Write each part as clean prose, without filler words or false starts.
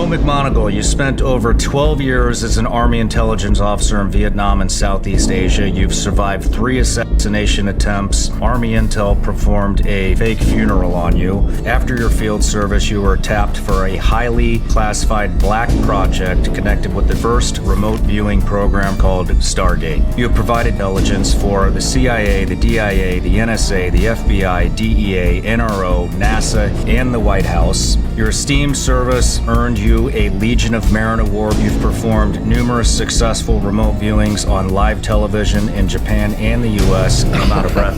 Joe McMoneagle, you spent over 12 years as an Army intelligence officer in Vietnam and Southeast Asia. You've survived 3 assassination attempts. Army Intel performed a fake funeral on you. After your field service, you were tapped for a highly classified black project connected with the first remote viewing program called Stargate. You have provided intelligence for the CIA, the DIA, the NSA, the FBI, DEA, NRO, NASA, and the White House. Your esteemed service earned you a Legion of Merit Award. You've performed numerous successful remote viewings on live television in Japan and the US. I'm out of breath.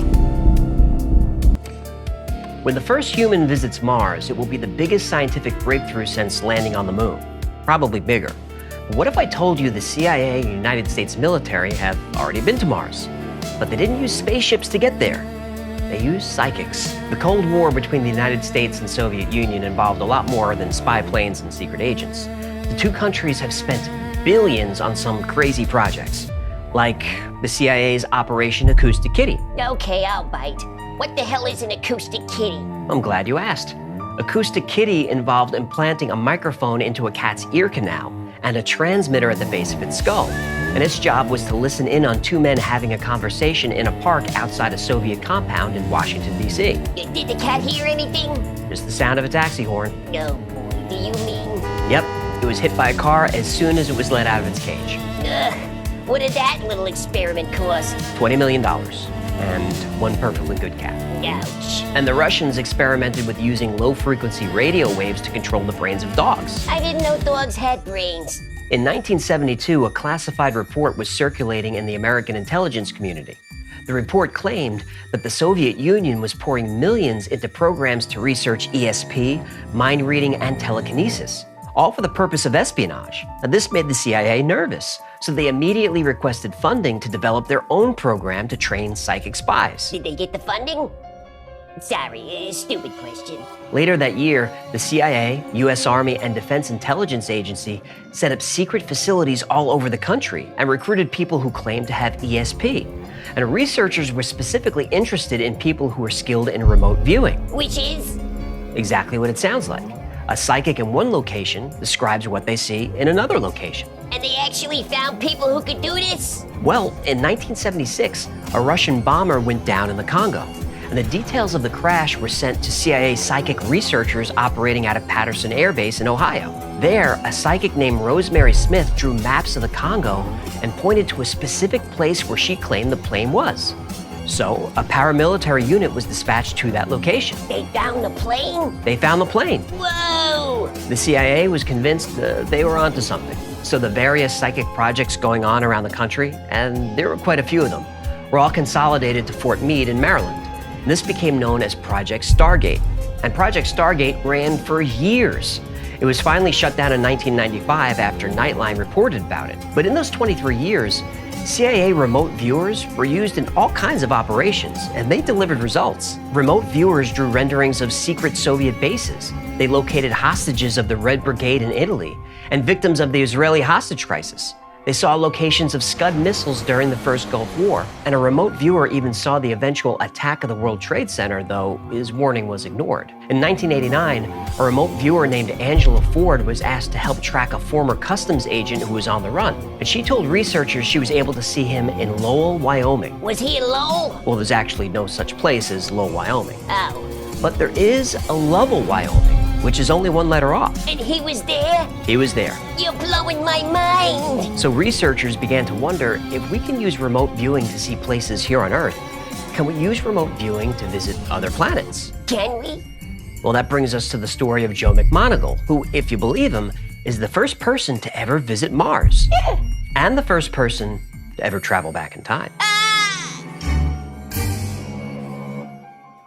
When the first human visits Mars, it will be the biggest scientific breakthrough since landing on the moon. Probably bigger. But what if I told you the CIA and United States military have already been to Mars, but they didn't use spaceships to get there? They used psychics. The Cold War between the United States and Soviet Union involved a lot more than spy planes and secret agents. The two countries have spent billions on some crazy projects, like the CIA's Operation Acoustic Kitty. Okay, I'll bite. What the hell is an acoustic kitty? I'm glad you asked. Acoustic Kitty involved implanting a microphone into a cat's ear canal and a transmitter at the base of its skull. And its job was to listen in on 2 men having a conversation in a park outside a Soviet compound in Washington, D.C. Did the cat hear anything? Just the sound of a taxi horn. Oh boy, do you mean? Yep, it was hit by a car as soon as it was let out of its cage. Ugh, what did that little experiment cost? $20 million. And 1 perfectly good cat. Ouch. And the Russians experimented with using low-frequency radio waves to control the brains of dogs. I didn't know dogs had brains. In 1972, a classified report was circulating in the American intelligence community. The report claimed that the Soviet Union was pouring millions into programs to research ESP, mind reading, and telekinesis, all for the purpose of espionage. And this made the CIA nervous, so they immediately requested funding to develop their own program to train psychic spies. Did they get the funding? Sorry, stupid question. Later that year, the CIA, US Army, and Defense Intelligence Agency set up secret facilities all over the country and recruited people who claimed to have ESP. And researchers were specifically interested in people who were skilled in remote viewing. Which is? Exactly what it sounds like. A psychic in one location describes what they see in another location. And they actually found people who could do this? Well, in 1976, a Russian bomber went down in the Congo. And the details of the crash were sent to CIA psychic researchers operating out of Patterson Air Base in Ohio. There, a psychic named Rosemary Smith drew maps of the Congo and pointed to a specific place where she claimed the plane was. So, a paramilitary unit was dispatched to that location. They found the plane? They found the plane. Whoa! The CIA was convinced they were onto something. So the various psychic projects going on around the country, and there were quite a few of them, were all consolidated to Fort Meade in Maryland. This became known as Project Stargate, and Project Stargate ran for years. It was finally shut down in 1995 after Nightline reported about it. But in those 23 years, CIA remote viewers were used in all kinds of operations, and they delivered results. Remote viewers drew renderings of secret Soviet bases. They located hostages of the Red Brigade in Italy and victims of the Israeli hostage crisis. They saw locations of Scud missiles during the first Gulf War, and a remote viewer even saw the eventual attack of the World Trade Center, though his warning was ignored. In 1989, a remote viewer named Angela Ford was asked to help track a former customs agent who was on the run, and she told researchers she was able to see him in Lowell, Wyoming. Was he in Lowell? Well, there's actually no such place as Lowell, Wyoming. Oh. But there is a Lovell, Wyoming, which is only 1 letter off. And he was there? He was there. You're blowing my mind. So researchers began to wonder, if we can use remote viewing to see places here on Earth, can we use remote viewing to visit other planets? Can we? Well, that brings us to the story of Joe McMoneagle, who, if you believe him, is the first person to ever visit Mars. And the first person to ever travel back in time.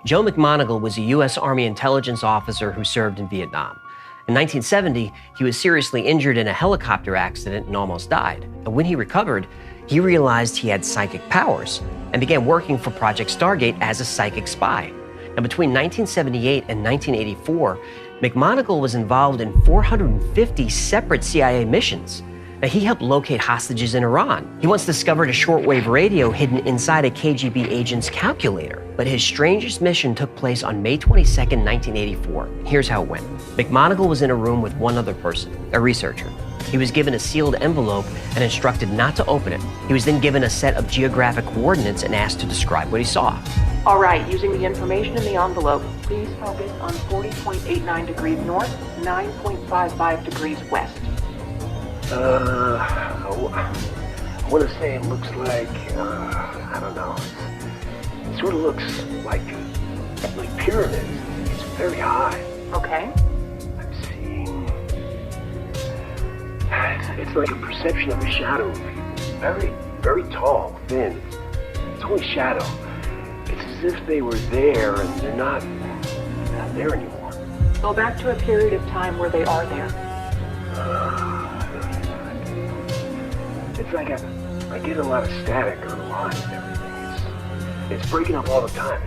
Joe McMoneagle was a U.S. Army intelligence officer who served in Vietnam. In 1970, he was seriously injured in a helicopter accident and almost died. And when he recovered, he realized he had psychic powers and began working for Project Stargate as a psychic spy. Now, between 1978 and 1984, McMoneagle was involved in 450 separate CIA missions. Now, he helped locate hostages in Iran. He once discovered a shortwave radio hidden inside a KGB agent's calculator. But his strangest mission took place on May 22nd, 1984. Here's how it went. McMonagle was in a room with one other person, a researcher. He was given a sealed envelope and instructed not to open it. He was then given a set of geographic coordinates and asked to describe what he saw. All right, using the information in the envelope, please focus on 40.89 degrees north, 9.55 degrees west. I want to say it looks like, I don't know. It sort of looks like pyramids. It's very high. Okay. I'm seeing... It's like a perception of a shadow. Very, very tall, thin. It's only shadow. It's as if they were there and they're not there anymore. Go back to a period of time where they are there. It's like I get a lot of static on the line and everything. It's breaking up all the time.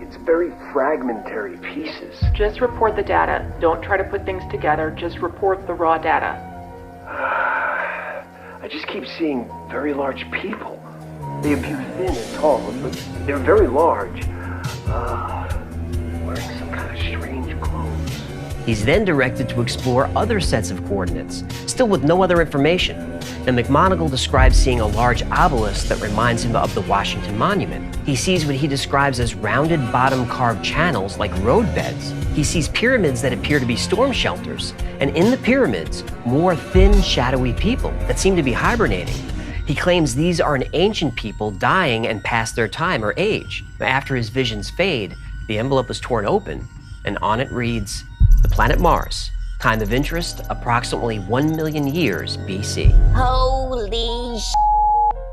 It's very fragmentary pieces. Just report the data. Don't try to put things together. Just report the raw data. I just keep seeing very large people. They appear thin and tall, but they're very large. Wearing some kind of strange clothes. He's then directed to explore other sets of coordinates, still with no other information. And McMonagle describes seeing a large obelisk that reminds him of the Washington Monument. He sees what he describes as rounded bottom carved channels like road beds. He sees pyramids that appear to be storm shelters, and in the pyramids, more thin, shadowy people that seem to be hibernating. He claims these are an ancient people dying and past their time or age. After his visions fade, the envelope is torn open, and on it reads, "The planet Mars, time of interest, approximately 1 million years BC." Holy sh**.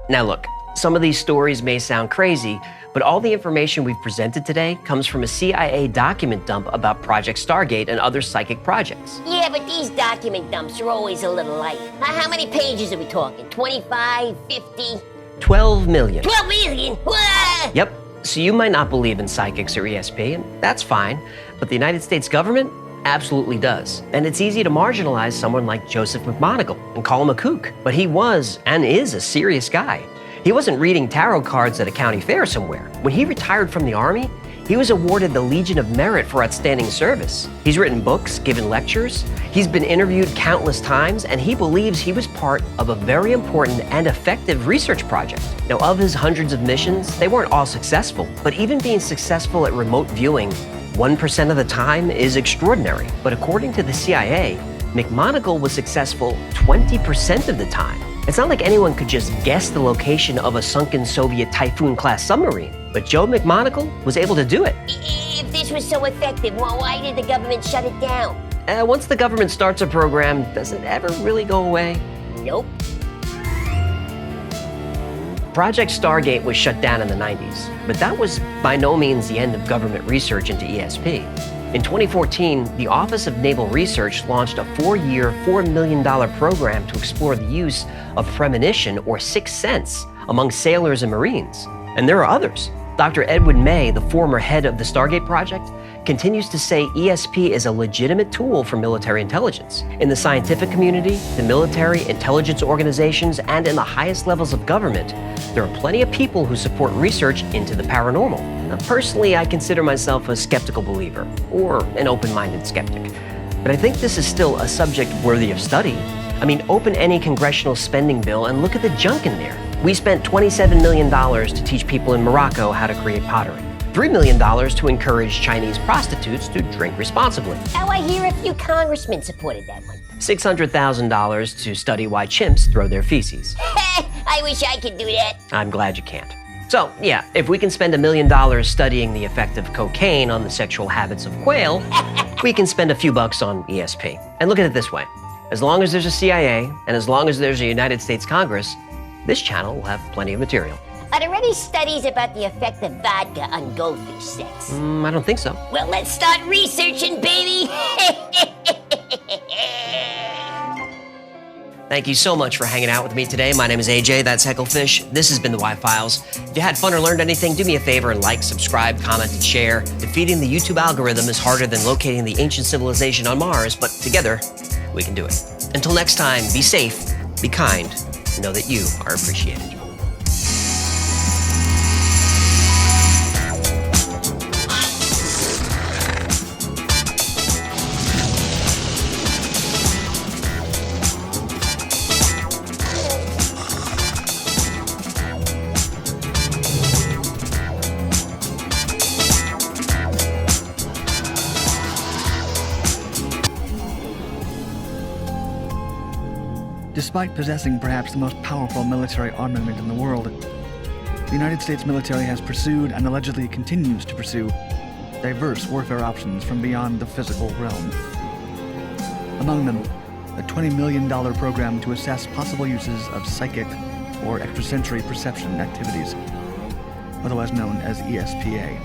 Now look, some of these stories may sound crazy, but all the information we've presented today comes from a CIA document dump about Project Stargate and other psychic projects. Yeah, but these document dumps are always a little light. How many pages are we talking? 25, 50? 12 million. 12 million? What? Yep, so you might not believe in psychics or ESP, and that's fine, but the United States government absolutely does. And it's easy to marginalize someone like Joseph McMonagle and call him a kook, but he was and is a serious guy. He wasn't reading tarot cards at a county fair somewhere. When he retired from the Army, he was awarded the Legion of Merit for outstanding service. He's written books, given lectures, he's been interviewed countless times, and he believes he was part of a very important and effective research project. Now, of his hundreds of missions, they weren't all successful, but even being successful at remote viewing 1% of the time is extraordinary. But according to the CIA, McMonagle was successful 20% of the time. It's not like anyone could just guess the location of a sunken Soviet Typhoon-class submarine, but Joe McMonagle was able to do it. If this was so effective, why did the government shut it down? Once the government starts a program, does it ever really go away? Nope. Project Stargate was shut down in the 90s, but that was by no means the end of government research into ESP. In 2014, the Office of Naval Research launched a 4-year, $4 million program to explore the use of premonition or sixth sense among sailors and Marines. And there are others. Dr. Edwin May, the former head of the Stargate project, continues to say ESP is a legitimate tool for military intelligence. In the scientific community, the military, intelligence organizations, and in the highest levels of government, there are plenty of people who support research into the paranormal. Now, personally, I consider myself a skeptical believer, or an open-minded skeptic. But I think this is still a subject worthy of study. I mean, open any congressional spending bill and look at the junk in there. We spent $27 million to teach people in Morocco how to create pottery. $3 million to encourage Chinese prostitutes to drink responsibly. Oh, I hear a few congressmen supported that one. $600,000 to study why chimps throw their feces. I wish I could do that. I'm glad you can't. So, yeah, if we can spend $1 million studying the effect of cocaine on the sexual habits of quail, we can spend a few bucks on ESP. And look at it this way. As long as there's a CIA, and as long as there's a United States Congress, this channel will have plenty of material. Are there any studies about the effect of vodka on goldfish sex? I don't think so. Well, let's start researching, baby! Thank you so much for hanging out with me today. My name is AJ, that's Hecklefish. This has been the Y-Files. If you had fun or learned anything, do me a favor and like, subscribe, comment, and share. Defeating the YouTube algorithm is harder than locating the ancient civilization on Mars, but together, we can do it. Until next time, be safe, be kind, and know that you are appreciated. Despite possessing perhaps the most powerful military armament in the world, the United States military has pursued and allegedly continues to pursue diverse warfare options from beyond the physical realm. Among them, a $20 million program to assess possible uses of psychic or extrasensory perception activities, otherwise known as ESPA.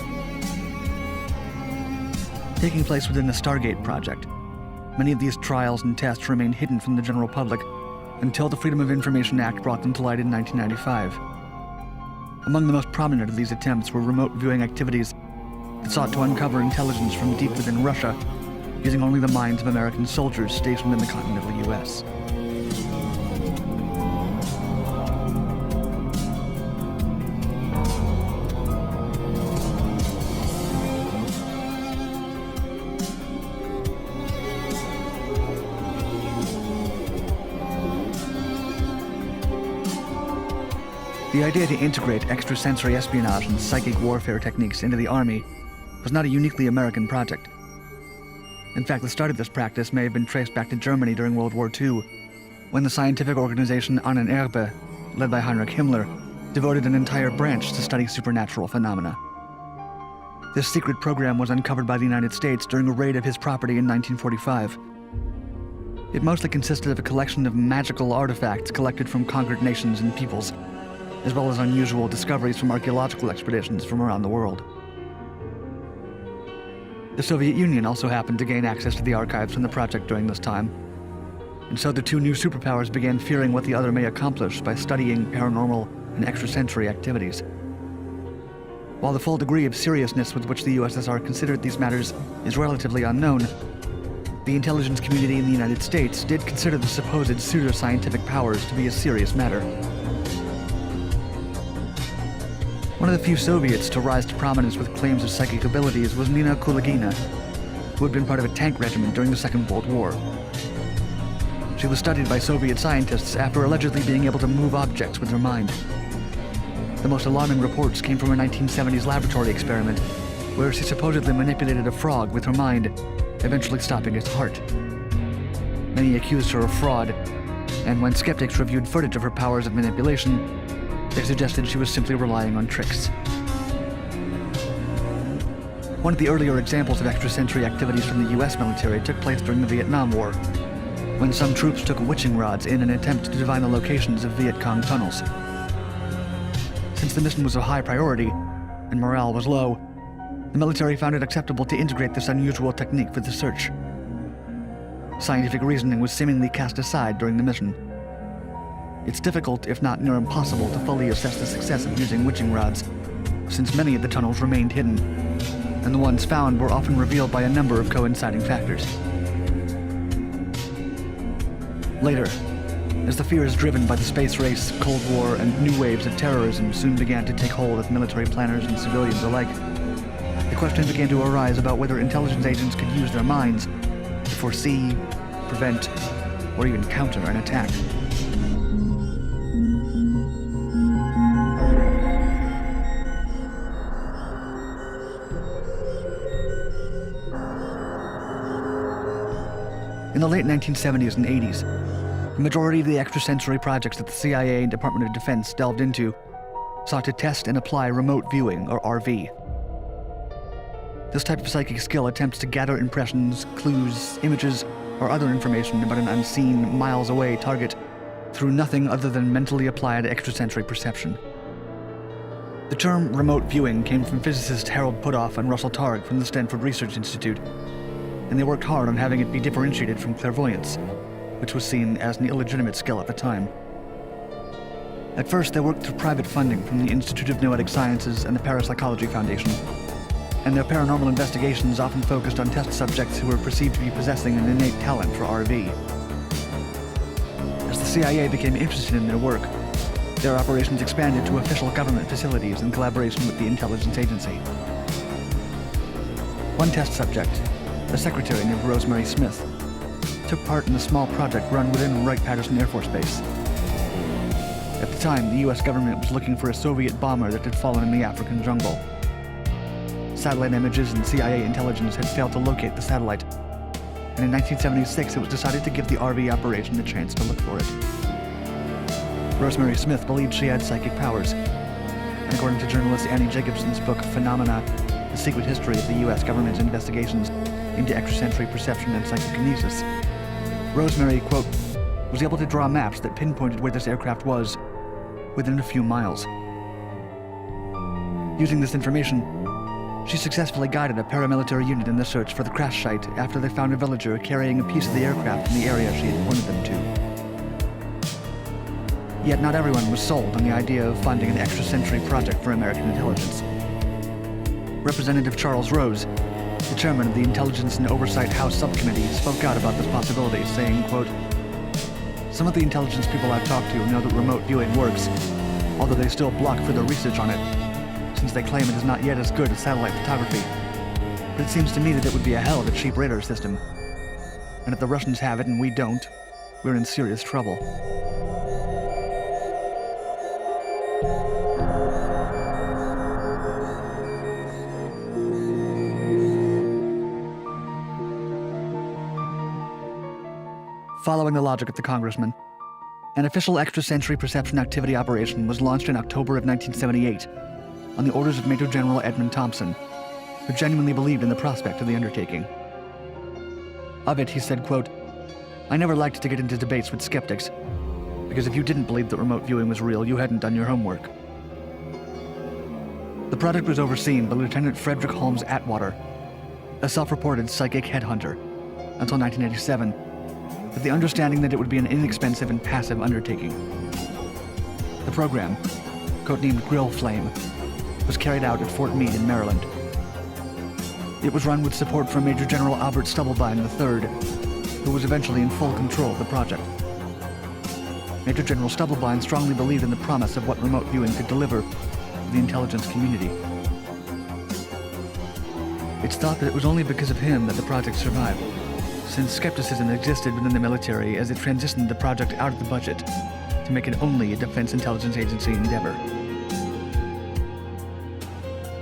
Taking place within the Stargate project, many of these trials and tests remained hidden from the general public until the Freedom of Information Act brought them to light in 1995. Among the most prominent of these attempts were remote viewing activities that sought to uncover intelligence from deep within Russia, using only the minds of American soldiers stationed in the continental U.S. The idea to integrate extrasensory espionage and psychic warfare techniques into the Army was not a uniquely American project. In fact, the start of this practice may have been traced back to Germany during World War II, when the scientific organization Ahnenerbe, led by Heinrich Himmler, devoted an entire branch to study supernatural phenomena. This secret program was uncovered by the United States during a raid of his property in 1945. It mostly consisted of a collection of magical artifacts collected from conquered nations and peoples, as well as unusual discoveries from archaeological expeditions from around the world. The Soviet Union also happened to gain access to the archives from the project during this time, and so the two new superpowers began fearing what the other may accomplish by studying paranormal and extrasensory activities. While the full degree of seriousness with which the USSR considered these matters is relatively unknown, the intelligence community in the United States did consider the supposed pseudoscientific powers to be a serious matter. One of the few Soviets to rise to prominence with claims of psychic abilities was Nina Kulagina, who had been part of a tank regiment during the Second World War. She was studied by Soviet scientists after allegedly being able to move objects with her mind. The most alarming reports came from a 1970s laboratory experiment where she supposedly manipulated a frog with her mind, eventually stopping its heart. Many accused her of fraud, and when skeptics reviewed footage of her powers of manipulation, they suggested she was simply relying on tricks. One of the earlier examples of extrasensory activities from the US military took place during the Vietnam War, when some troops took witching rods in an attempt to divine the locations of Viet Cong tunnels. Since the mission was of high priority, and morale was low, the military found it acceptable to integrate this unusual technique for the search. Scientific reasoning was seemingly cast aside during the mission. It's difficult, if not near impossible, to fully assess the success of using witching rods, since many of the tunnels remained hidden, and the ones found were often revealed by a number of coinciding factors. Later, as the fears driven by the space race, Cold War, and new waves of terrorism soon began to take hold of military planners and civilians alike, the question began to arise about whether intelligence agents could use their minds to foresee, prevent, or even counter an attack. In the late 1970s and 80s, the majority of the extrasensory projects that the CIA and Department of Defense delved into sought to test and apply remote viewing, or RV. This type of psychic skill attempts to gather impressions, clues, images, or other information about an unseen, miles-away target through nothing other than mentally applied extrasensory perception. The term remote viewing came from physicists Harold Puthoff and Russell Targ from the Stanford Research Institute, and they worked hard on having it be differentiated from clairvoyance, which was seen as an illegitimate skill at the time. At first, they worked through private funding from the Institute of Noetic Sciences and the Parapsychology Foundation, and their paranormal investigations often focused on test subjects who were perceived to be possessing an innate talent for RV. CIA became interested in their work, their operations expanded to official government facilities in collaboration with the intelligence agency. One test subject, a secretary named Rosemary Smith, took part in a small project run within Wright-Patterson Air Force Base. At the time, the US government was looking for a Soviet bomber that had fallen in the African jungle. Satellite images and CIA intelligence had failed to locate the satellite, and in 1976 it was decided to give the RV operation a chance to look for it. Rosemary Smith believed she had psychic powers, and according to journalist Annie Jacobson's book Phenomena, The Secret History of the US government's investigations into extrasensory perception and psychokinesis, Rosemary, quote, was able to draw maps that pinpointed where this aircraft was within a few miles. Using this information, she successfully guided a paramilitary unit in the search for the crash site after they found a villager carrying a piece of the aircraft in the area she had pointed them to. Yet not everyone was sold on the idea of funding an extrasensory project for American intelligence. Representative Charles Rose, the chairman of the Intelligence and Oversight House Subcommittee, spoke out about this possibility, saying, quote, "Some of the intelligence people I've talked to know that remote viewing works, although they still block further research on it, since they claim it is not yet as good as satellite photography. But it seems to me that it would be a hell of a cheap radar system. And if the Russians have it and we don't, we're in serious trouble." Following the logic of the congressman, an official extrasensory perception activity operation was launched in October of 1978 on the orders of Major General Edmund Thompson, who genuinely believed in the prospect of the undertaking. Of it, he said, quote, "I never liked to get into debates with skeptics, because if you didn't believe that remote viewing was real, you hadn't done your homework." The project was overseen by Lieutenant Frederick Holmes Atwater, a self-reported psychic headhunter, until 1987, with the understanding that it would be an inexpensive and passive undertaking. The program, codenamed Grill Flame, was carried out at Fort Meade in Maryland. It was run with support from Major General Albert Stubblebine III, who was eventually in full control of the project. Major General Stubblebine strongly believed in the promise of what remote viewing could deliver to the intelligence community. It's thought that it was only because of him that the project survived, since skepticism existed within the military as it transitioned the project out of the budget to make it only a Defense Intelligence Agency endeavor.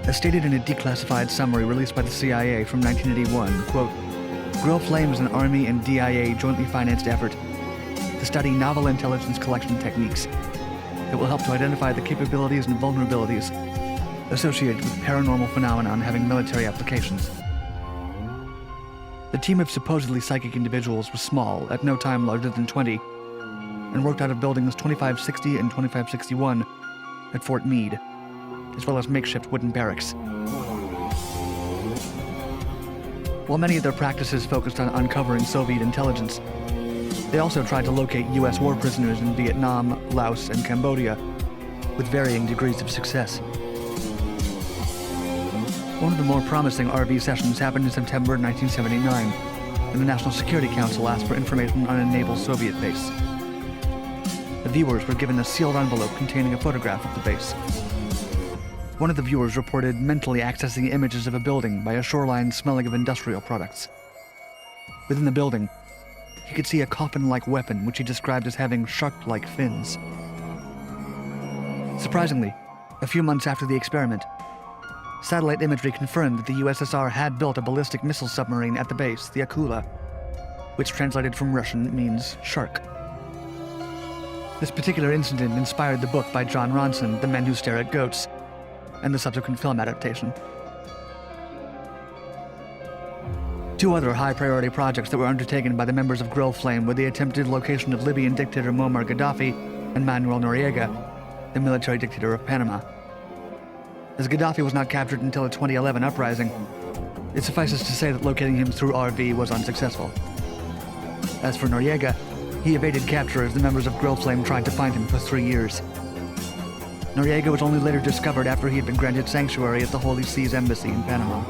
As stated in a declassified summary released by the CIA from 1981, quote, "Grill Flame is an Army and DIA jointly financed effort to study novel intelligence collection techniques that will help to identify the capabilities and vulnerabilities associated with paranormal phenomenon having military applications." The team of supposedly psychic individuals was small, at no time larger than 20, and worked out of buildings 2560 and 2561 at Fort Meade, as well as makeshift wooden barracks. While many of their practices focused on uncovering Soviet intelligence, they also tried to locate US war prisoners in Vietnam, Laos, and Cambodia, with varying degrees of success. One of the more promising RV sessions happened in September 1979, when the National Security Council asked for information on a naval Soviet base. The viewers were given a sealed envelope containing a photograph of the base. One of the viewers reported mentally accessing images of a building by a shoreline smelling of industrial products. Within the building, he could see a coffin-like weapon which he described as having shark-like fins. Surprisingly, a few months after the experiment, satellite imagery confirmed that the USSR had built a ballistic missile submarine at the base, the Akula, which translated from Russian means shark. This particular incident inspired the book by John Ronson, The Men Who Stare at Goats, and the subsequent film adaptation. Two other high-priority projects that were undertaken by the members of Grill Flame were the attempted location of Libyan dictator Muammar Gaddafi and Manuel Noriega, the military dictator of Panama. As Gaddafi was not captured until the 2011 uprising, it suffices to say that locating him through RV was unsuccessful. As for Noriega, he evaded capture as the members of Grill Flame tried to find him for 3 years. Noriega was only later discovered after he had been granted sanctuary at the Holy See's embassy in Panama.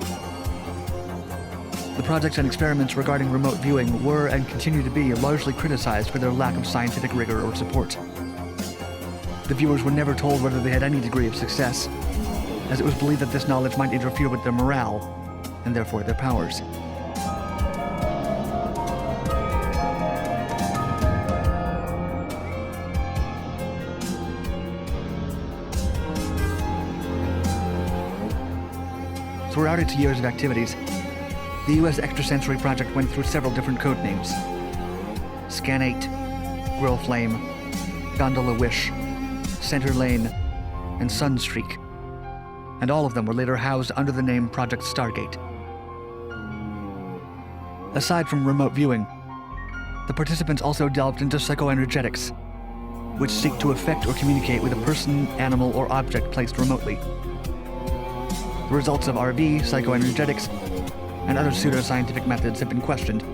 The projects and experiments regarding remote viewing were and continue to be largely criticized for their lack of scientific rigor or support. The viewers were never told whether they had any degree of success, as it was believed that this knowledge might interfere with their morale, and therefore their powers. Throughout its years of activities, the U.S. Extrasensory Project went through several different code names: Scan 8, Grill Flame, Gondola Wish, Center Lane, and Sunstreak, and all of them were later housed under the name Project Stargate. Aside from remote viewing, the participants also delved into psychoenergetics, which seek to affect or communicate with a person, animal, or object placed remotely. The results of RV, psychoenergetics, and other pseudoscientific methods have been questioned,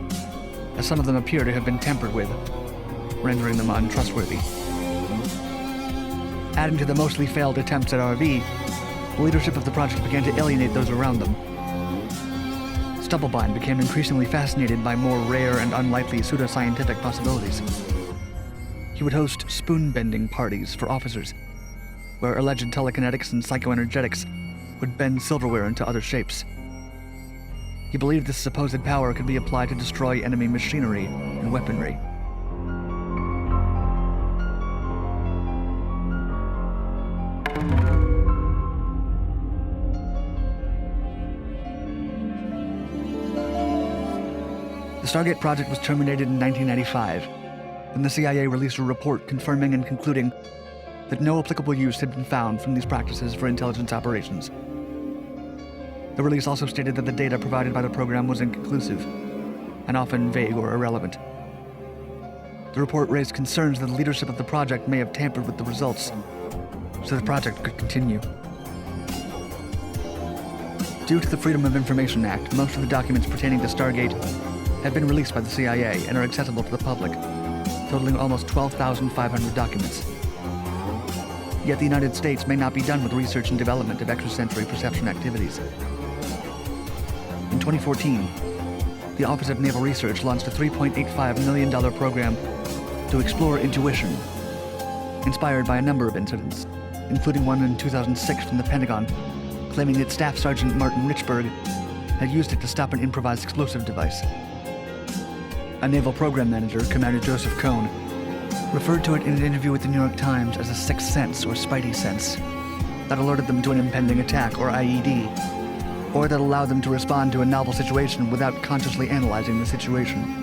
as some of them appear to have been tampered with, rendering them untrustworthy. Adding to the mostly failed attempts at RV, the leadership of the project began to alienate those around them. Stubblebine became increasingly fascinated by more rare and unlikely pseudoscientific possibilities. He would host spoon-bending parties for officers, where alleged telekinetics and psychoenergetics would bend silverware into other shapes. He believed this supposed power could be applied to destroy enemy machinery and weaponry. The Stargate project was terminated in 1995, when the CIA released a report confirming and concluding that no applicable use had been found from these practices for intelligence operations. The release also stated that the data provided by the program was inconclusive, and often vague or irrelevant. The report raised concerns that the leadership of the project may have tampered with the results, so the project could continue. Due to the Freedom of Information Act, most of the documents pertaining to Stargate have been released by the CIA and are accessible to the public, totaling almost 12,500 documents. Yet the United States may not be done with research and development of extrasensory perception activities. In 2014, the Office of Naval Research launched a $3.85 million program to explore intuition, inspired by a number of incidents, including one in 2006 from the Pentagon, claiming that Staff Sergeant Martin Richburg had used it to stop an improvised explosive device. A naval program manager, Commander Joseph Cohn, referred to it in an interview with the New York Times as a sixth sense or spidey sense that alerted them to an impending attack or IED, or that allowed them to respond to a novel situation without consciously analyzing the situation.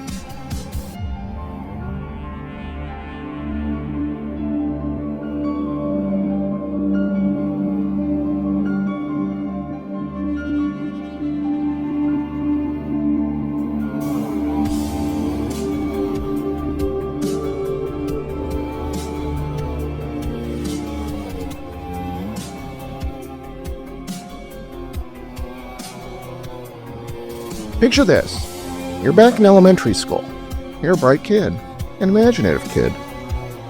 Picture this. You're back in elementary school. You're a bright kid, an imaginative kid.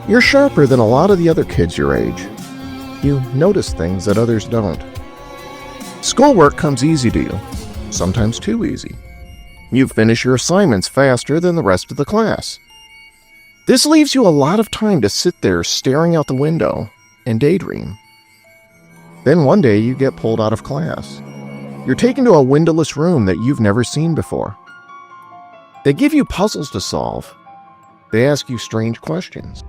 You're sharper than a lot of the other kids your age. You notice things that others don't. Schoolwork comes easy to you, sometimes too easy. You finish your assignments faster than the rest of the class. This leaves you a lot of time to sit there staring out the window and daydream. Then one day you get pulled out of class. You're taken to a windowless room that you've never seen before. They give you puzzles to solve. They ask you strange questions.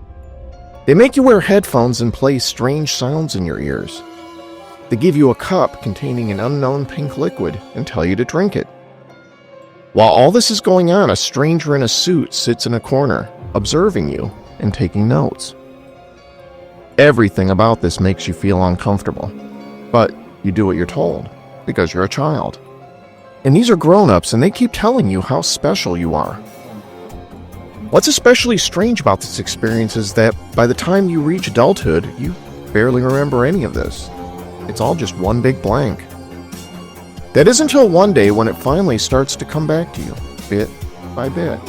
They make you wear headphones and play strange sounds in your ears. They give you a cup containing an unknown pink liquid and tell you to drink it. While all this is going on, a stranger in a suit sits in a corner, observing you and taking notes. Everything about this makes you feel uncomfortable, but you do what you're told, because you're a child. And these are grown-ups, and they keep telling you how special you are. What's especially strange about this experience is that by the time you reach adulthood, you barely remember any of this. It's all just one big blank. That is until one day when it finally starts to come back to you, bit by bit.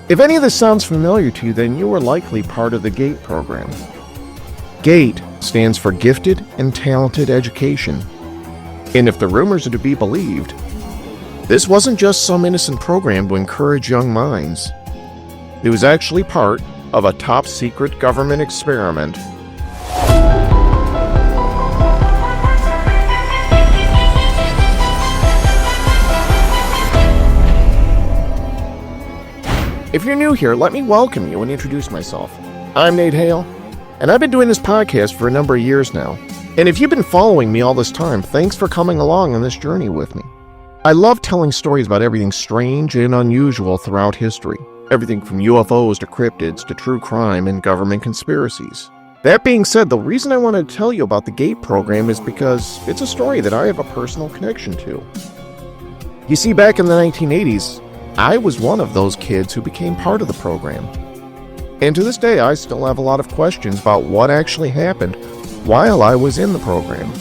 If any of this sounds familiar to you, then you are likely part of the GATE program. GATE stands for Gifted and Talented Education. And if the rumors are to be believed, This wasn't just some innocent program to encourage young minds. It was actually part of a top-secret government experiment. If you're new here, let me welcome you and introduce myself. I'm Nate Hale, and I've been doing this podcast for a number of years now. And if you've been following me all this time, thanks for coming along on this journey with me. I love telling stories about everything strange and unusual throughout history. Everything from UFOs to cryptids to true crime and government conspiracies. That being said, the reason I wanted to tell you about the GATE program is because it's a story that I have a personal connection to. You see, back in the 1980s, I was one of those kids who became part of the program. And to this day, I still have a lot of questions about what actually happened while I was in the program.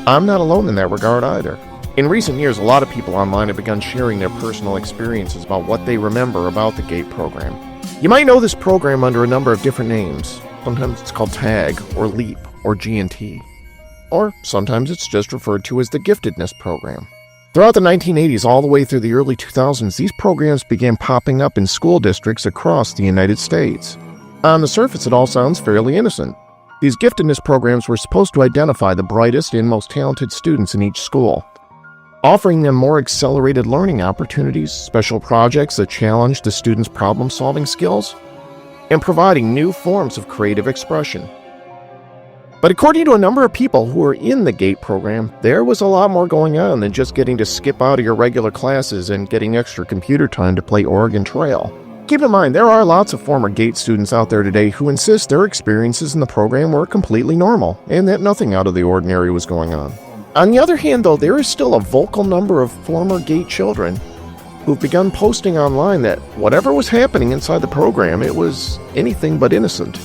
I'm not alone in that regard either. In recent years, a lot of people online have begun sharing their personal experiences about what they remember about the GATE program. You might know this program under a number of different names. Sometimes it's called TAG, or LEAP, or G&T. Or sometimes it's just referred to as the Giftedness Program. Throughout the 1980s all the way through the early 2000s, these programs began popping up in school districts across the United States. On the surface, it all sounds fairly innocent. These giftedness programs were supposed to identify the brightest and most talented students in each school, offering them more accelerated learning opportunities, special projects that challenged the students' problem-solving skills, and providing new forms of creative expression. But according to a number of people who were in the GATE program, there was a lot more going on than just getting to skip out of your regular classes and getting extra computer time to play Oregon Trail. Keep in mind, there are lots of former GATE students out there today who insist their experiences in the program were completely normal and that nothing out of the ordinary was going on. On the other hand, though, there is still a vocal number of former GATE children who've begun posting online that whatever was happening inside the program, it was anything but innocent.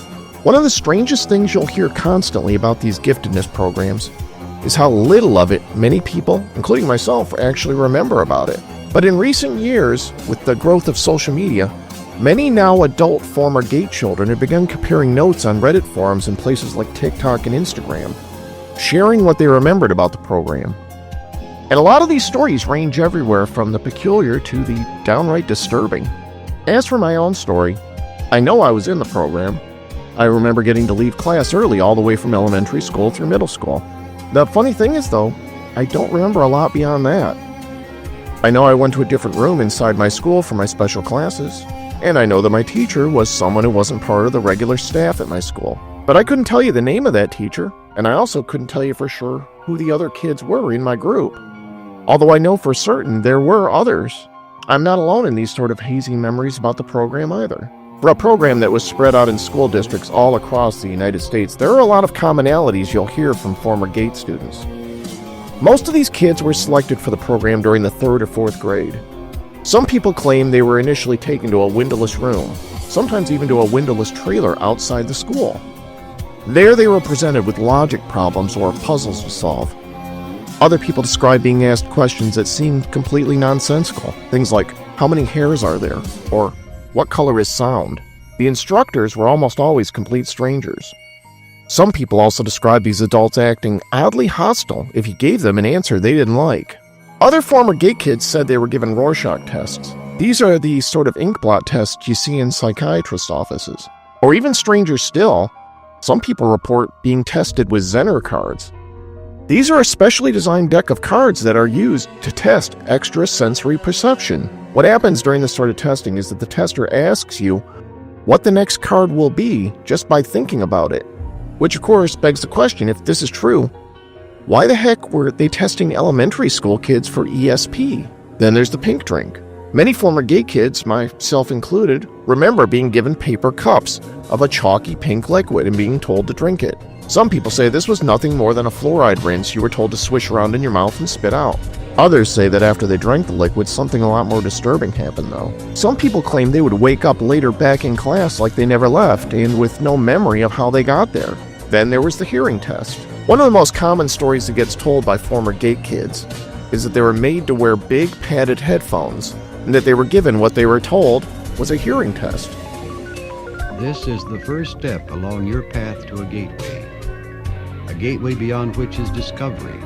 One of the strangest things you'll hear constantly about these giftedness programs is how little of it many people, including myself, actually remember about it. But in recent years, with the growth of social media, many now adult former GATE children have begun comparing notes on Reddit forums and places like TikTok and Instagram, sharing what they remembered about the program. And a lot of these stories range everywhere from the peculiar to the downright disturbing. As for my own story, I know I was in the program. I remember getting to leave class early all the way from elementary school through middle school. The funny thing is, though, I don't remember a lot beyond that. I know I went to a different room inside my school for my special classes, and I know that my teacher was someone who wasn't part of the regular staff at my school. But I couldn't tell you the name of that teacher, and I also couldn't tell you for sure who the other kids were in my group. Although I know for certain there were others. I'm not alone in these sort of hazy memories about the program either. For a program that was spread out in school districts all across the United States, there are a lot of commonalities you'll hear from former GATE students. Most of these kids were selected for the program during the 3rd or 4th grade. Some people claim they were initially taken to a windowless room, sometimes even to a windowless trailer outside the school. There they were presented with logic problems or puzzles to solve. Other people describe being asked questions that seemed completely nonsensical. Things like, how many hairs are there? Or, what color is sound? The instructors were almost always complete strangers. Some people also described these adults acting oddly hostile if you gave them an answer they didn't like. Other former GATE kids said they were given Rorschach tests. These are the sort of inkblot tests you see in psychiatrist offices. Or even stranger still, some people report being tested with Zener cards. These are a specially designed deck of cards that are used to test extrasensory perception. What happens during this sort of testing is that the tester asks you what the next card will be just by thinking about it. Which of course begs the question, if this is true, why the heck were they testing elementary school kids for ESP? Then there's the pink drink. Many former GATE kids, myself included, remember being given paper cups of a chalky pink liquid and being told to drink it. Some people say this was nothing more than a fluoride rinse you were told to swish around in your mouth and spit out. Others say that after they drank the liquid, something a lot more disturbing happened though. Some people claim they would wake up later back in class like they never left and with no memory of how they got there. Then there was the hearing test. One of the most common stories that gets told by former GATE kids is that they were made to wear big padded headphones and that they were given what they were told was a hearing test. This is the first step along your path to a gateway beyond which is discovery,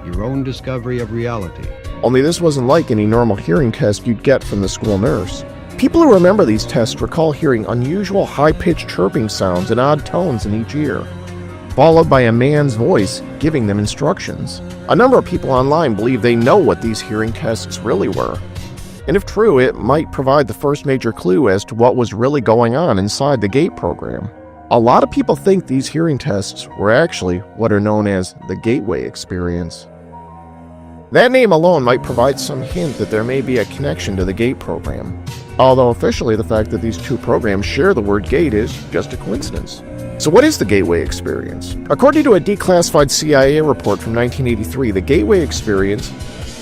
your own discovery of reality, only this wasn't like any normal hearing test you'd get from the school nurse. People who remember these tests recall hearing unusual high-pitched chirping sounds and odd tones in each ear, followed by a man's voice giving them instructions. A number of people online believe they know what these hearing tests really were. And if true, it might provide the first major clue as to what was really going on inside the GATE program. A lot of people think these hearing tests were actually what are known as the Gateway experience. That name alone might provide some hint that there may be a connection to the GATE program, although officially the fact that these two programs share the word GATE is just a coincidence. So what is the Gateway experience? According to a declassified CIA report from 1983, the Gateway experience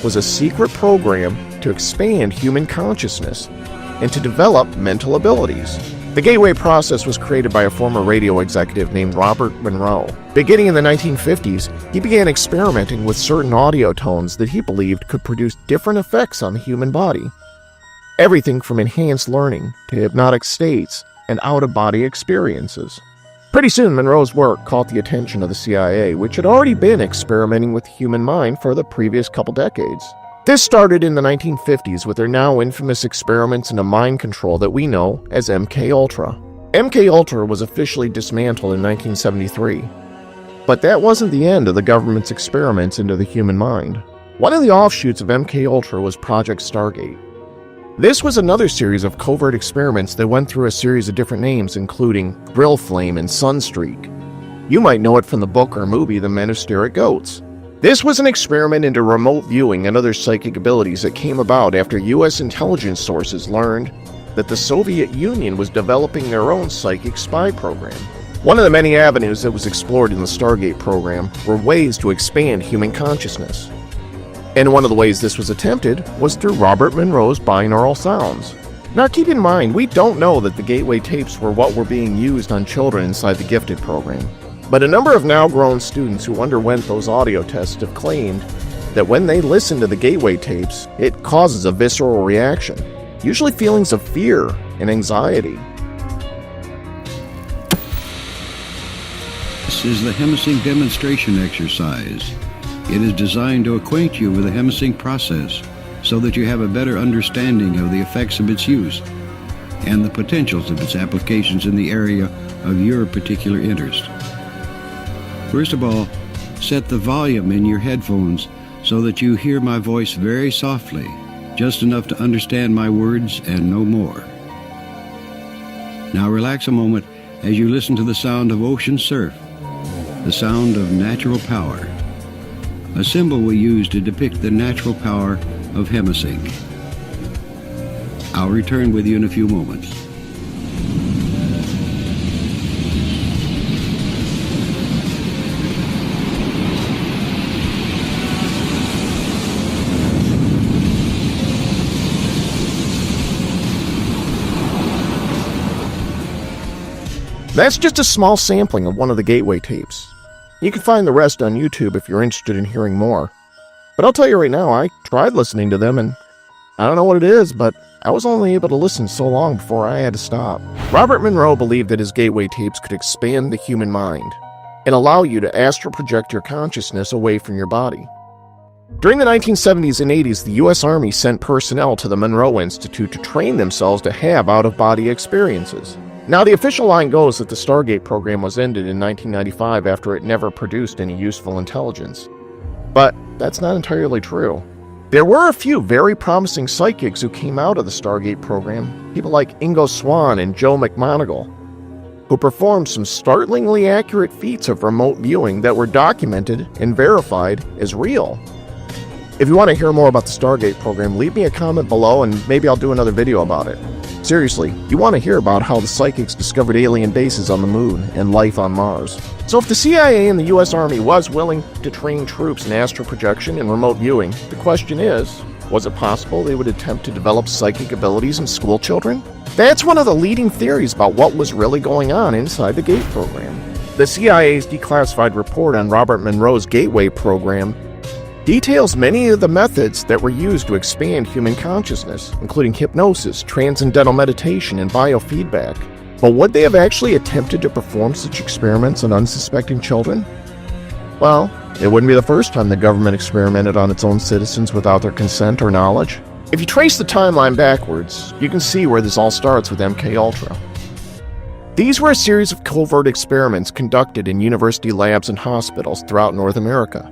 was a secret program to expand human consciousness and to develop mental abilities. The Gateway process was created by a former radio executive named Robert Monroe. Beginning in the 1950s, he began experimenting with certain audio tones that he believed could produce different effects on the human body. Everything from enhanced learning to hypnotic states and out-of-body experiences. Pretty soon, Monroe's work caught the attention of the CIA, which had already been experimenting with the human mind for the previous couple decades. This started in the 1950s with their now infamous experiments into mind control that we know as MK-Ultra. MK-Ultra was officially dismantled in 1973. But that wasn't the end of the government's experiments into the human mind. One of the offshoots of MK-Ultra was Project Stargate. This was another series of covert experiments that went through a series of different names, including Grill Flame and Sunstreak. You might know it from the book or movie The Men Who Stare at Goats. This was an experiment into remote viewing and other psychic abilities that came about after U.S. intelligence sources learned that the Soviet Union was developing their own psychic spy program. One of the many avenues that was explored in the Stargate program were ways to expand human consciousness. And one of the ways this was attempted was through Robert Monroe's binaural sounds. Now keep in mind, we don't know that the Gateway tapes were what were being used on children inside the Gifted program. But a number of now-grown students who underwent those audio tests have claimed that when they listen to the Gateway tapes, it causes a visceral reaction, usually feelings of fear and anxiety. This is the Hemisync demonstration exercise. It is designed to acquaint you with the Hemisync process so that you have a better understanding of the effects of its use and the potentials of its applications in the area of your particular interest. First of all, set the volume in your headphones so that you hear my voice very softly, just enough to understand my words and no more. Now relax a moment as you listen to the sound of ocean surf, the sound of natural power, a symbol we use to depict the natural power of Hemisync. I'll return with you in a few moments. That's just a small sampling of one of the Gateway tapes. You can find the rest on YouTube if you're interested in hearing more. But I'll tell you right now, I tried listening to them and I don't know what it is, but I was only able to listen so long before I had to stop. Robert Monroe believed that his Gateway tapes could expand the human mind and allow you to astral project your consciousness away from your body. During the 1970s and 80s, the U.S. Army sent personnel to the Monroe Institute to train themselves to have out-of-body experiences. Now, the official line goes that the Stargate program was ended in 1995 after it never produced any useful intelligence. But that's not entirely true. There were a few very promising psychics who came out of the Stargate program, people like Ingo Swann and Joe McMoneagle, who performed some startlingly accurate feats of remote viewing that were documented and verified as real. If you want to hear more about the Stargate program, leave me a comment below and maybe I'll do another video about it. Seriously, you want to hear about how the psychics discovered alien bases on the moon and life on Mars. So if the CIA and the US Army was willing to train troops in astral projection and remote viewing, the question is, was it possible they would attempt to develop psychic abilities in school children? That's one of the leading theories about what was really going on inside the GATE program. The CIA's declassified report on Robert Monroe's Gateway program details many of the methods that were used to expand human consciousness, including hypnosis, transcendental meditation, and biofeedback. But would they have actually attempted to perform such experiments on unsuspecting children? Well, it wouldn't be the first time the government experimented on its own citizens without their consent or knowledge. If you trace the timeline backwards, you can see where this all starts with MKUltra. These were a series of covert experiments conducted in university labs and hospitals throughout North America.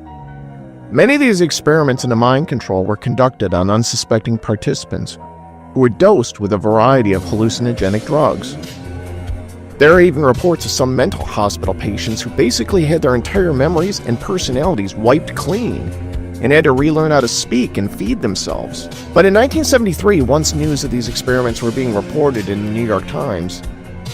Many of these experiments into mind control were conducted on unsuspecting participants who were dosed with a variety of hallucinogenic drugs. There are even reports of some mental hospital patients who basically had their entire memories and personalities wiped clean and had to relearn how to speak and feed themselves. But in 1973, once news of these experiments were being reported in the New York Times,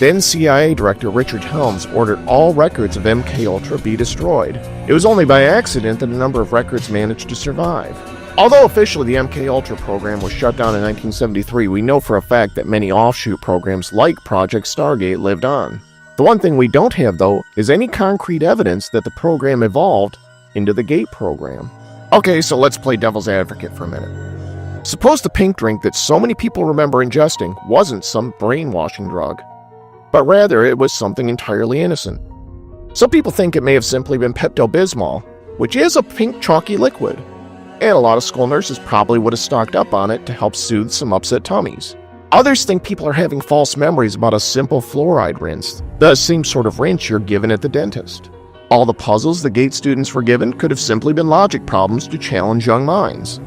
then CIA Director Richard Helms ordered all records of MKUltra be destroyed. It was only by accident that a number of records managed to survive. Although officially the MKUltra program was shut down in 1973, we know for a fact that many offshoot programs like Project Stargate lived on. The one thing we don't have, though, is any concrete evidence that the program evolved into the Gate program. Okay, so let's play devil's advocate for a minute. Suppose the pink drink that so many people remember ingesting wasn't some brainwashing drug, but rather it was something entirely innocent. Some people think it may have simply been Pepto-Bismol, which is a pink chalky liquid, and a lot of school nurses probably would have stocked up on it to help soothe some upset tummies. Others think people are having false memories about a simple fluoride rinse, the same sort of rinse you're given at the dentist. All the puzzles the Gate students were given could have simply been logic problems to challenge young minds.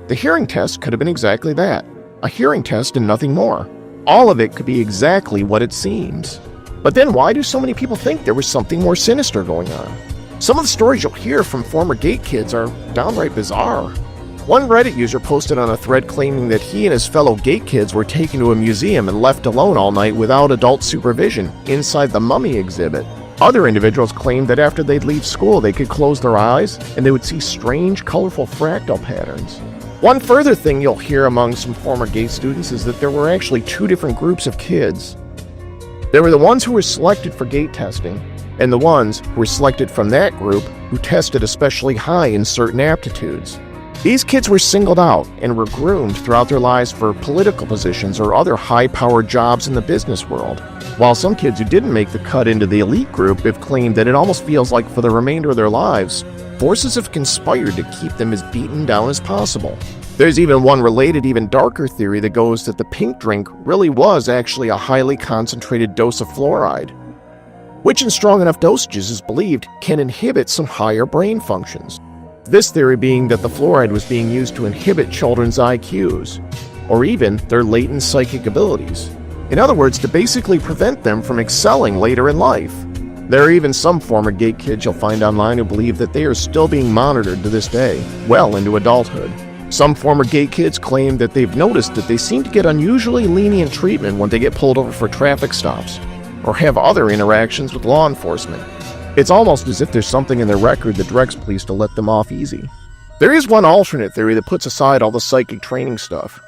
The hearing test could have been exactly that, a hearing test and nothing more. All of it could be exactly what it seems. But then why do so many people think there was something more sinister going on? Some of the stories you'll hear from former Gate kids are downright bizarre. One Reddit user posted on a thread claiming that he and his fellow Gate kids were taken to a museum and left alone all night without adult supervision inside the mummy exhibit. Other individuals claimed that after they'd leave school they could close their eyes and they would see strange, colorful fractal patterns. One further thing you'll hear among some former Gate students is that there were actually two different groups of kids. There were the ones who were selected for Gate testing, and the ones who were selected from that group who tested especially high in certain aptitudes. These kids were singled out and were groomed throughout their lives for political positions or other high-powered jobs in the business world, while some kids who didn't make the cut into the elite group have claimed that it almost feels like for the remainder of their lives, forces have conspired to keep them as beaten down as possible. There's even one related, even darker theory that goes that the pink drink really was actually a highly concentrated dose of fluoride, which in strong enough dosages is believed can inhibit some higher brain functions. This theory being that the fluoride was being used to inhibit children's IQs, or even their latent psychic abilities. In other words, to basically prevent them from excelling later in life. There are even some former Gate kids you'll find online who believe that they are still being monitored to this day, well into adulthood. Some former Gate kids claim that they've noticed that they seem to get unusually lenient treatment when they get pulled over for traffic stops, or have other interactions with law enforcement. It's almost as if there's something in their record that directs police to let them off easy. There is one alternate theory that puts aside all the psychic training stuff,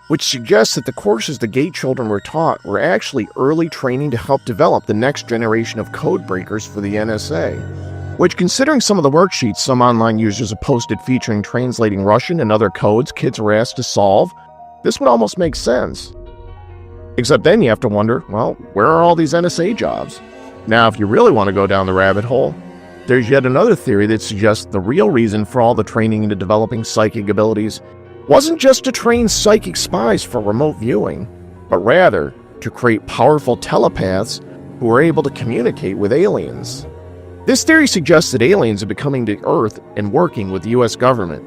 which suggests that the courses the Gate children were taught were actually early training to help develop the next generation of code breakers for the NSA, which, considering some of the worksheets some online users have posted featuring translating Russian and other codes kids were asked to solve, this would almost make sense. Except then you have to wonder, well, where are all these NSA jobs? Now, if you really want to go down the rabbit hole, there's yet another theory that suggests the real reason for all the training into developing psychic abilities wasn't just to train psychic spies for remote viewing, but rather to create powerful telepaths who were able to communicate with aliens. This theory suggests that aliens are becoming to Earth and working with the US government.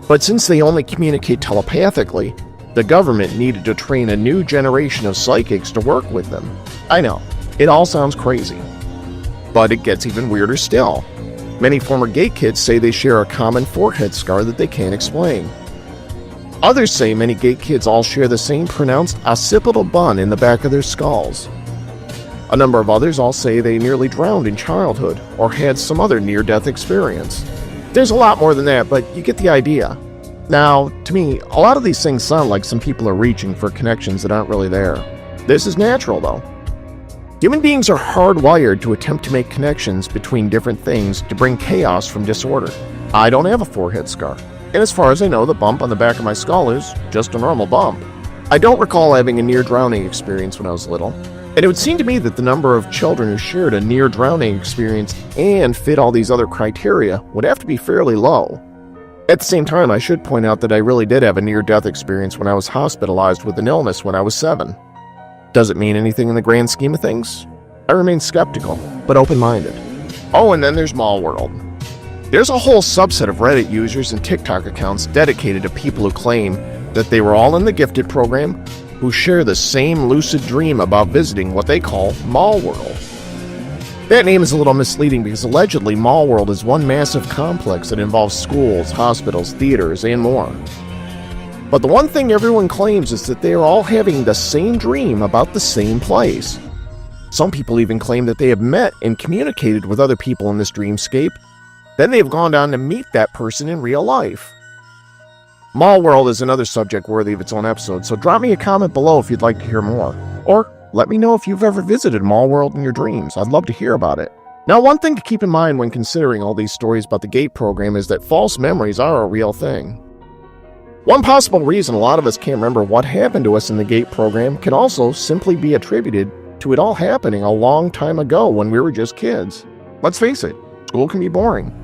But since they only communicate telepathically, the government needed to train a new generation of psychics to work with them. I know, it all sounds crazy. But it gets even weirder still. Many former Gate kids say they share a common forehead scar that they can't explain. Others say many Gate kids all share the same pronounced occipital bun in the back of their skulls. A number of others all say they nearly drowned in childhood or had some other near-death experience. There's a lot more than that, but you get the idea. Now, to me, a lot of these things sound like some people are reaching for connections that aren't really there. This is natural, though. Human beings are hardwired to attempt to make connections between different things to bring chaos from disorder. I don't have a forehead scar, and as far as I know, the bump on the back of my skull is just a normal bump. I don't recall having a near-drowning experience when I was little, And it would seem to me that the number of children who shared a near-drowning experience and fit all these other criteria would have to be fairly low. At the same time, I should point out that I really did have a near-death experience when I was hospitalized with an illness when I was 7. Does it mean anything in the grand scheme of things? I remain skeptical, but open-minded. Oh, and then there's Mall World. There's a whole subset of Reddit users and TikTok accounts dedicated to people who claim that they were all in the gifted program, who share the same lucid dream about visiting what they call Mall World. That name is a little misleading because allegedly Mall World is one massive complex that involves schools, hospitals, theaters, and more. But the one thing everyone claims is that they are all having the same dream about the same place. Some people even claim that they have met and communicated with other people in this dreamscape. Then they've gone on to meet that person in real life. Mall World is another subject worthy of its own episode, so drop me a comment below if you'd like to hear more. Or let me know if you've ever visited Mall World in your dreams. I'd love to hear about it. Now, one thing to keep in mind when considering all these stories about the GATE program is that false memories are a real thing. One possible reason a lot of us can't remember what happened to us in the GATE program can also simply be attributed to it all happening a long time ago when we were just kids. Let's face it, school can be boring.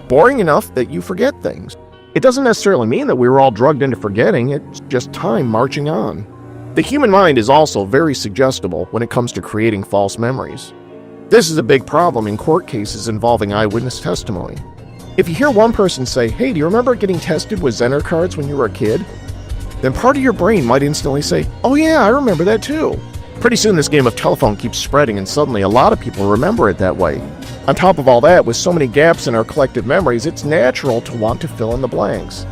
Boring enough that you forget things. It doesn't necessarily mean that we were all drugged into forgetting, it's just time marching on. The human mind is also very suggestible when it comes to creating false memories. This is a big problem in court cases involving eyewitness testimony. If you hear one person say, "Hey, do you remember getting tested with Zener cards when you were a kid?" then part of your brain might instantly say, "Oh yeah, I remember that too." Pretty soon this game of telephone keeps spreading and suddenly a lot of people remember it that way. On top of all that, with so many gaps in our collective memories, it's natural to want to fill in the blanks.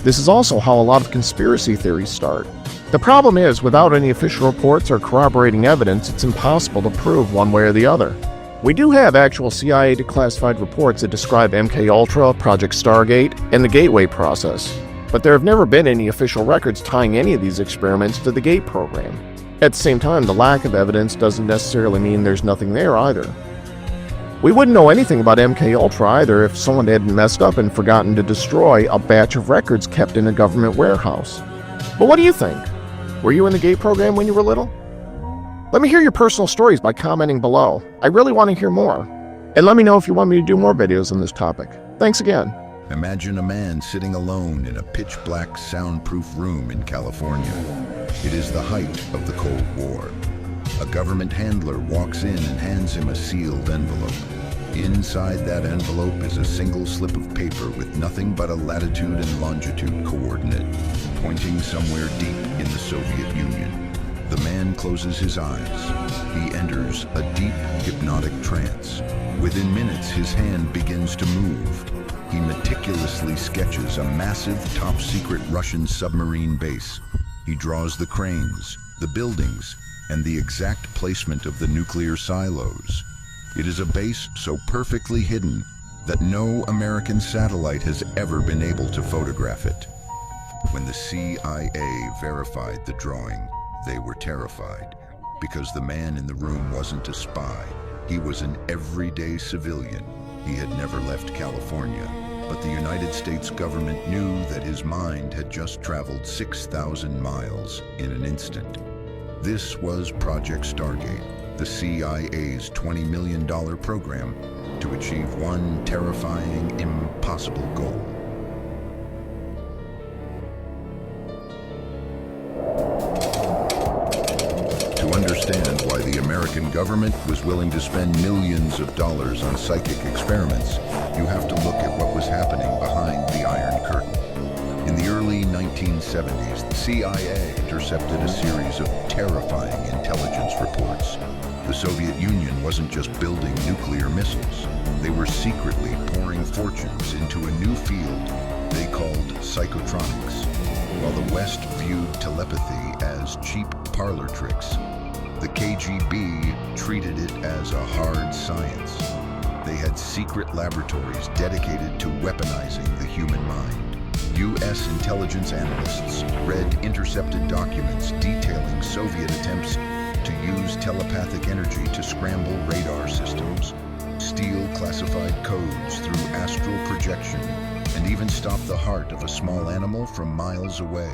This is also how a lot of conspiracy theories start. The problem is, without any official reports or corroborating evidence, it's impossible to prove one way or the other. We do have actual CIA declassified reports that describe MKUltra, Project Stargate, and the Gateway process, but there have never been any official records tying any of these experiments to the GATE program. At the same time, the lack of evidence doesn't necessarily mean there's nothing there either. We wouldn't know anything about MKUltra either if someone hadn't messed up and forgotten to destroy a batch of records kept in a government warehouse. But what do you think? Were you in the GATE program when you were little? Let me hear your personal stories by commenting below. I really want to hear more. And let me know if you want me to do more videos on this topic. Thanks again. Imagine a man sitting alone in a pitch-black, soundproof room in California. It is the height of the Cold War. A government handler walks in and hands him a sealed envelope. Inside that envelope is a single slip of paper with nothing but a latitude and longitude coordinate, pointing somewhere deep in the Soviet Union. The man closes his eyes. He enters a deep, hypnotic trance. Within minutes, his hand begins to move. He meticulously sketches a massive, top-secret Russian submarine base. He draws the cranes, the buildings, and the exact placement of the nuclear silos. It is a base so perfectly hidden that no American satellite has ever been able to photograph it. When the CIA verified the drawing, they were terrified, because the man in the room wasn't a spy. He was an everyday civilian. He had never left California, but the United States government knew that his mind had just traveled 6,000 miles in an instant. This was Project Stargate, the CIA's $20 million program to achieve one terrifying, impossible goal. To understand why the American government was willing to spend millions of dollars on psychic experiments, you have to look at what was happening behind the Iron Curtain. In the early 1970s, the CIA intercepted a series of terrifying intelligence reports. The Soviet Union wasn't just building nuclear missiles. They were secretly pouring fortunes into a new field they called psychotronics. While the West viewed telepathy as cheap parlor tricks, the KGB treated it as a hard science. They had secret laboratories dedicated to weaponizing the human mind. U.S. intelligence analysts read intercepted documents detailing Soviet attempts to use telepathic energy to scramble radar systems, steal classified codes through astral projection, and even stop the heart of a small animal from miles away.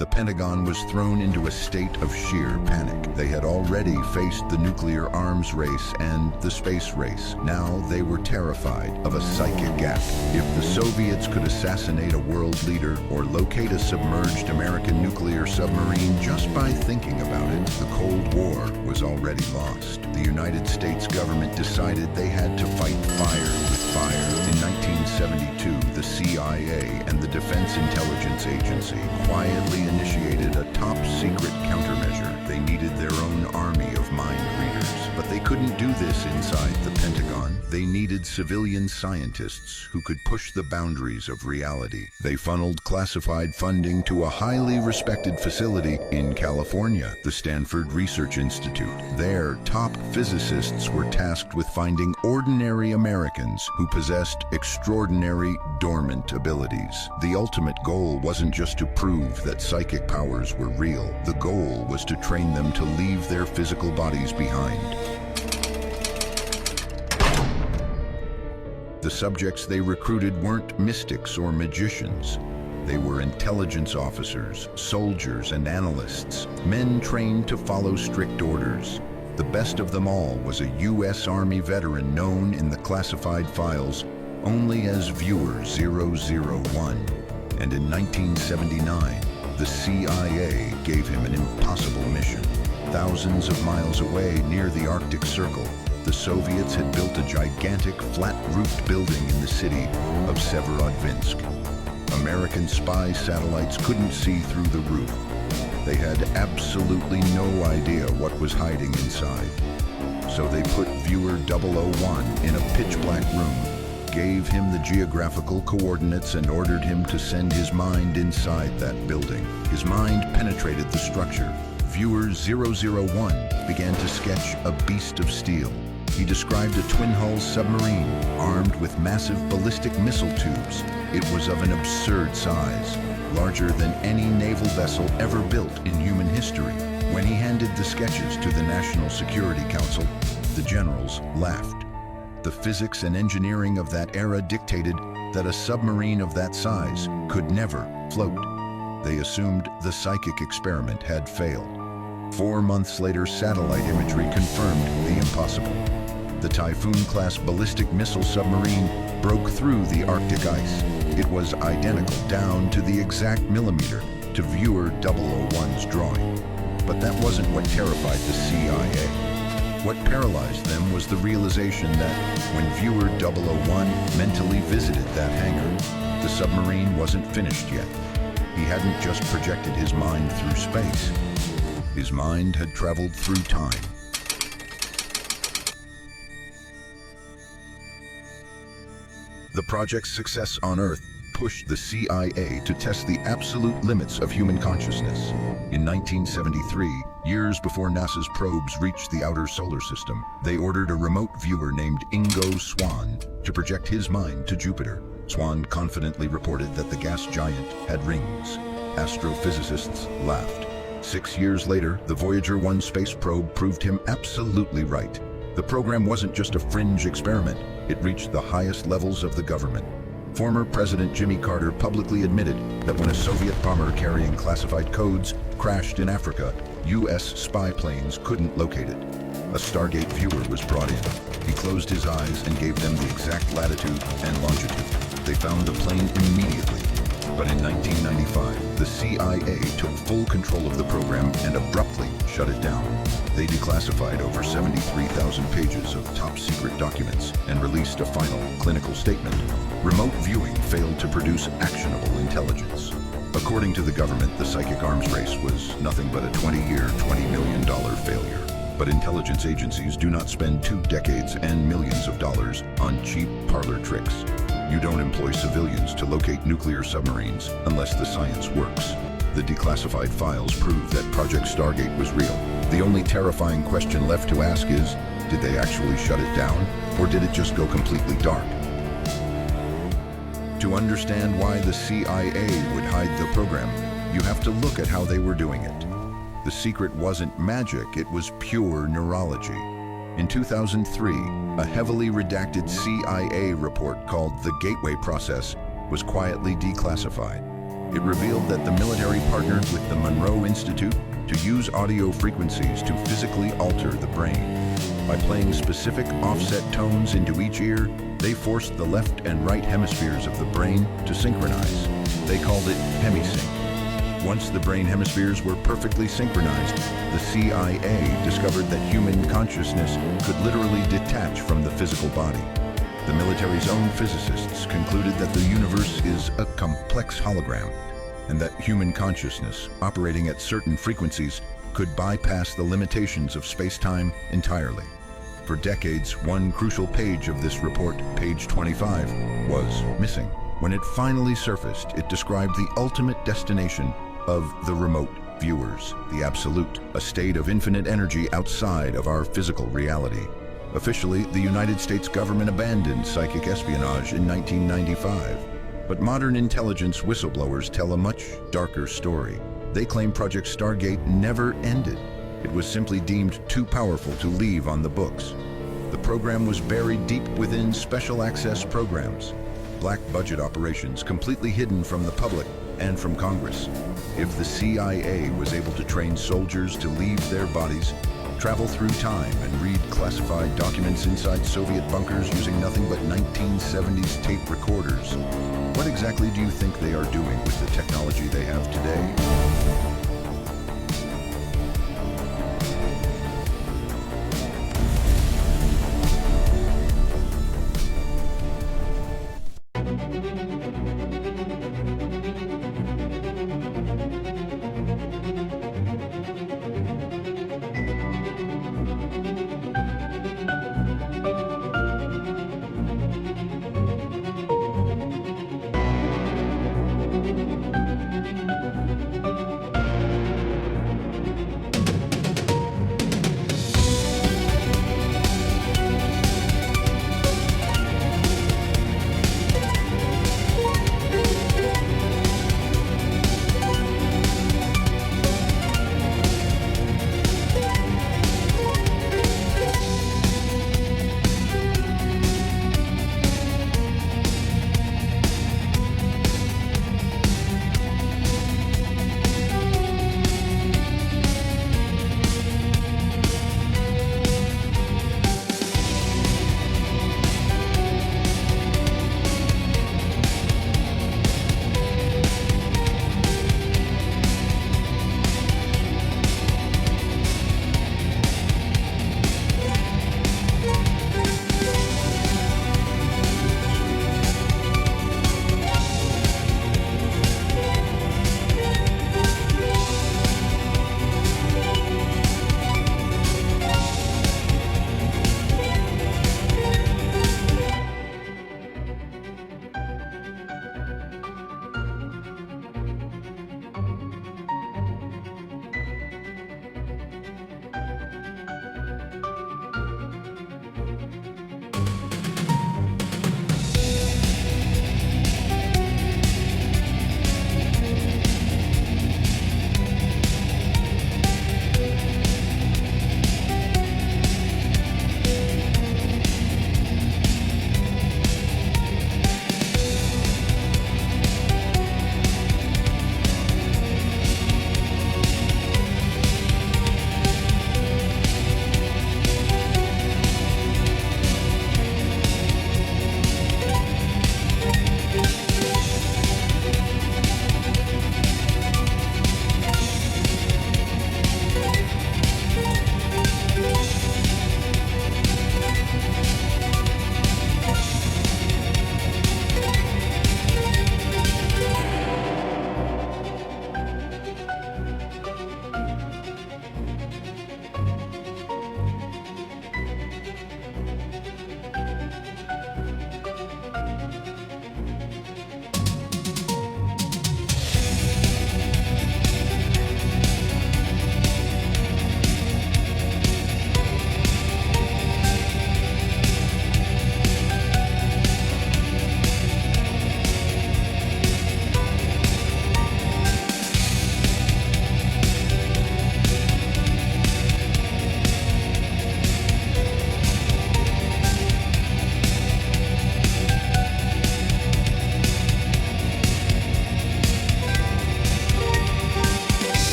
The Pentagon was thrown into a state of sheer panic. They had already faced the nuclear arms race and the space race. Now they were terrified of a psychic gap. If the Soviets could assassinate a world leader or locate a submerged American nuclear submarine just by thinking about it, the Cold War was already lost. The United States government decided they had to fight fire with fire. In 1972, the CIA and the Defense Intelligence Agency quietly initiated a top-secret countermeasure. They needed their own army of mind readers, but they couldn't do this inside the Pentagon. They needed civilian scientists who could push the boundaries of reality. They funneled classified funding to a highly respected facility in California, the Stanford Research Institute. There, top physicists were tasked with finding ordinary Americans who possessed extraordinary dormant abilities. The ultimate goal wasn't just to prove that psychic powers were real. The goal was to train them to leave their physical bodies behind. The subjects they recruited weren't mystics or magicians. They were intelligence officers, soldiers, and analysts, men trained to follow strict orders. The best of them all was a U.S. Army veteran known in the classified files only as Viewer 001. And in 1979, the CIA gave him an impossible mission. Thousands of miles away near the Arctic Circle, the Soviets had built a gigantic flat-roofed building in the city of Severodvinsk. American spy satellites couldn't see through the roof. They had absolutely no idea what was hiding inside. So they put Viewer 001 in a pitch-black room, gave him the geographical coordinates, and ordered him to send his mind inside that building. His mind penetrated the structure. Viewer 001 began to sketch a beast of steel. He described a twin-hull submarine armed with massive ballistic missile tubes. It was of an absurd size, larger than any naval vessel ever built in human history. When he handed the sketches to the National Security Council, the generals laughed. The physics and engineering of that era dictated that a submarine of that size could never float. They assumed the psychic experiment had failed. 4 months later, satellite imagery confirmed the impossible. The Typhoon-class ballistic missile submarine broke through the Arctic ice. It was identical down to the exact millimeter to Viewer 001's drawing. But that wasn't what terrified the CIA. What paralyzed them was the realization that when Viewer 001 mentally visited that hangar, the submarine wasn't finished yet. He hadn't just projected his mind through space. His mind had traveled through time. The project's success on Earth pushed the CIA to test the absolute limits of human consciousness. In 1973, years before NASA's probes reached the outer solar system, they ordered a remote viewer named Ingo Swann to project his mind to Jupiter. Swann confidently reported that the gas giant had rings. Astrophysicists laughed. 6 years later, the Voyager 1 space probe proved him absolutely right. The program wasn't just a fringe experiment. It reached the highest levels of the government. Former President Jimmy Carter publicly admitted that when a Soviet bomber carrying classified codes crashed in Africa, U.S. spy planes couldn't locate it. A Stargate viewer was brought in. He closed his eyes and gave them the exact latitude and longitude. They found the plane immediately. But in 1995, the CIA took full control of the program and abruptly shut it down. They declassified over 73,000 pages of top-secret documents and released a final clinical statement. Remote viewing failed to produce actionable intelligence. According to the government, the psychic arms race was nothing but a 20-year, $20 million failure. But intelligence agencies do not spend 2 decades and millions of dollars on cheap parlor tricks. You don't employ civilians to locate nuclear submarines unless the science works. The declassified files prove that Project Stargate was real. The only terrifying question left to ask is, did they actually shut it down, or did it just go completely dark? To understand why the CIA would hide the program, you have to look at how they were doing it. The secret wasn't magic, it was pure neurology. In 2003, a heavily redacted CIA report called the Gateway Process was quietly declassified. It revealed that the military partnered with the Monroe Institute to use audio frequencies to physically alter the brain. By playing specific offset tones into each ear, they forced the left and right hemispheres of the brain to synchronize. They called it hemisync. Once the brain hemispheres were perfectly synchronized, the CIA discovered that human consciousness could literally detach from the physical body. The military's own physicists concluded that the universe is a complex hologram, and that human consciousness, operating at certain frequencies, could bypass the limitations of space-time entirely. For decades, one crucial page of this report, page 25, was missing. When it finally surfaced, it described the ultimate destination of the remote viewers, the absolute, a state of infinite energy outside of our physical reality. Officially, the United States government abandoned psychic espionage in 1995. But modern intelligence whistleblowers tell a much darker story. They claim Project Stargate never ended. It was simply deemed too powerful to leave on the books. The program was buried deep within special access programs, black budget operations completely hidden from the public and from Congress. If the CIA was able to train soldiers to leave their bodies, travel through time, and read classified documents inside Soviet bunkers using nothing but 1970s tape recorders, what exactly do you think they are doing with the technology they have today?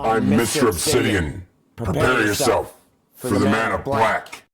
I'm Mr. Obsidian. Prepare yourself for the Man of Black.